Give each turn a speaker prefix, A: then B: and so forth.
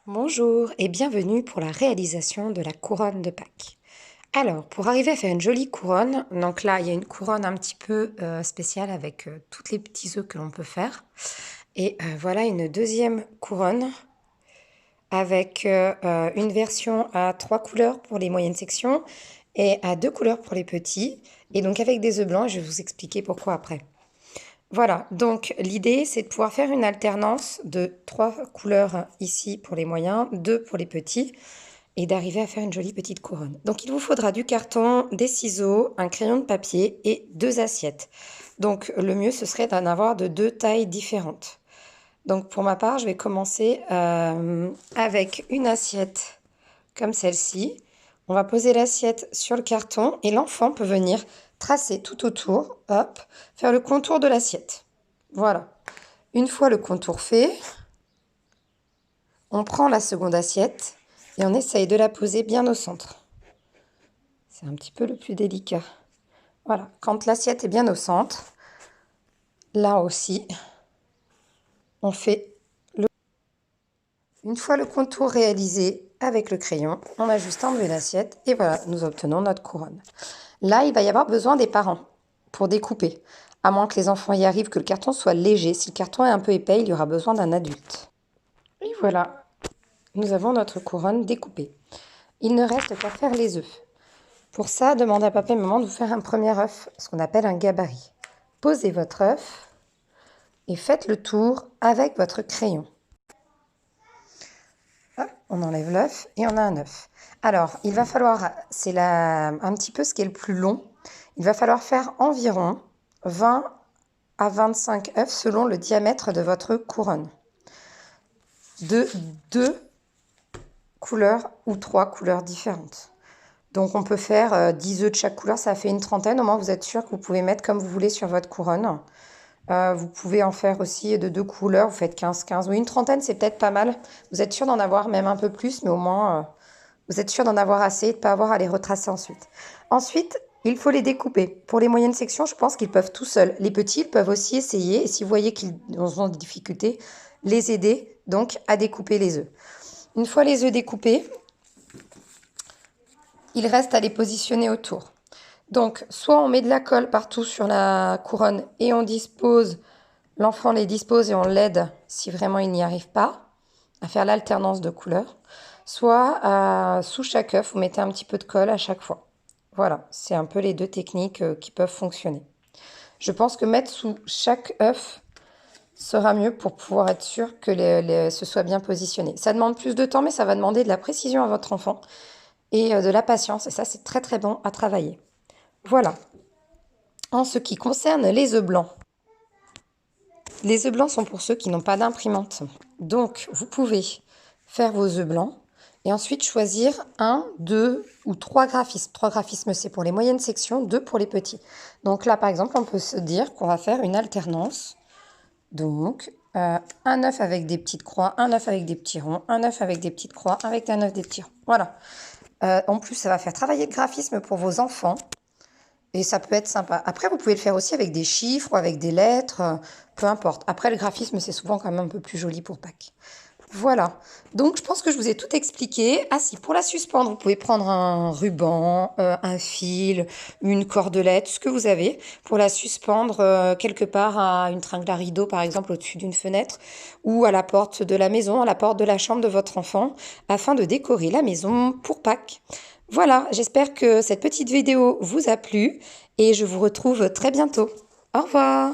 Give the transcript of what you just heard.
A: Bonjour et bienvenue pour la réalisation de la couronne de Pâques. Alors, pour arriver à faire une jolie couronne, donc là, il y a une couronne un petit peu spéciale avec tous les petits œufs que l'on peut faire. Et voilà une deuxième couronne avec une version à 3 couleurs pour les moyennes sections et à 2 couleurs pour les petits. Et donc avec des œufs blancs, je vais vous expliquer pourquoi après. Voilà, donc l'idée c'est de pouvoir faire une alternance de 3 couleurs ici pour les moyens, 2 pour les petits et d'arriver à faire une jolie petite couronne. Donc il vous faudra du carton, des ciseaux, un crayon de papier et 2 assiettes. Donc le mieux ce serait d'en avoir de 2 tailles différentes. Donc pour ma part je vais commencer avec une assiette comme celle-ci. On va poser l'assiette sur le carton et l'enfant peut venir tracer tout autour, hop, faire le contour de l'assiette. Voilà. Une fois le contour fait, on prend la seconde assiette et on essaye de la poser bien au centre. C'est un petit peu le plus délicat. Voilà, quand l'assiette est bien au centre, là aussi, on fait le... Une fois le contour réalisé avec le crayon, on a juste enlevé l'assiette et voilà, nous obtenons notre couronne. Là, il va y avoir besoin des parents pour découper. À moins que les enfants y arrivent, que le carton soit léger. Si le carton est un peu épais, il y aura besoin d'un adulte. Et voilà, nous avons notre couronne découpée. Il ne reste qu'à faire les œufs. Pour ça, demandez à papa et maman de vous faire un premier œuf, ce qu'on appelle un gabarit. Posez votre œuf et faites le tour avec votre crayon. Hop, on enlève l'œuf et on a un œuf. Alors, il va falloir, c'est un petit peu ce qui est le plus long, il va falloir faire environ 20 à 25 œufs selon le diamètre de votre couronne. De 2 couleurs ou 3 couleurs différentes. Donc on peut faire 10 œufs de chaque couleur, ça fait une trentaine. Au moins vous êtes sûr que vous pouvez mettre comme vous voulez sur votre couronne. Vous pouvez en faire aussi de 2 couleurs, vous faites 15. Oui, une trentaine c'est peut-être pas mal. Vous êtes sûr d'en avoir même un peu plus, mais au moins vous êtes sûr d'en avoir assez et de ne pas avoir à les retracer ensuite. Ensuite, il faut les découper. Pour les moyennes sections, je pense qu'ils peuvent tout seuls. Les petits, ils peuvent aussi essayer. Et si vous voyez qu'ils ont des difficultés, les aider donc à découper les œufs. Une fois les œufs découpés, il reste à les positionner autour. Donc, soit on met de la colle partout sur la couronne et on dispose, l'enfant les dispose et on l'aide si vraiment il n'y arrive pas à faire l'alternance de couleurs. Soit sous chaque œuf, vous mettez un petit peu de colle à chaque fois. Voilà, c'est un peu les deux techniques qui peuvent fonctionner. Je pense que mettre sous chaque œuf sera mieux pour pouvoir être sûr que ce soit bien positionné. Ça demande plus de temps, mais ça va demander de la précision à votre enfant et de la patience. Et ça, c'est très très bon à travailler. Voilà. En ce qui concerne les œufs blancs. Les œufs blancs sont pour ceux qui n'ont pas d'imprimante. Donc, vous pouvez faire vos œufs blancs et ensuite choisir 1, 2 ou 3 graphismes. 3 graphismes, c'est pour les moyennes sections, 2 pour les petits. Donc là, par exemple, on peut se dire qu'on va faire une alternance. Donc, un œuf avec des petites croix, un œuf avec des petits ronds, un œuf avec des petites croix, avec un œuf des petits ronds. Voilà. En plus, ça va faire travailler le graphisme pour vos enfants. Et ça peut être sympa. Après, vous pouvez le faire aussi avec des chiffres ou avec des lettres, peu importe. Après, le graphisme, c'est souvent quand même un peu plus joli pour Pâques. Voilà. Donc, je pense que je vous ai tout expliqué. Ah si, pour la suspendre, vous pouvez prendre un ruban, un fil, une cordelette, ce que vous avez, pour la suspendre quelque part à une tringle à rideau, par exemple, au-dessus d'une fenêtre, ou à la porte de la maison, à la porte de la chambre de votre enfant, afin de décorer la maison pour Pâques. Voilà, j'espère que cette petite vidéo vous a plu et je vous retrouve très bientôt. Au revoir!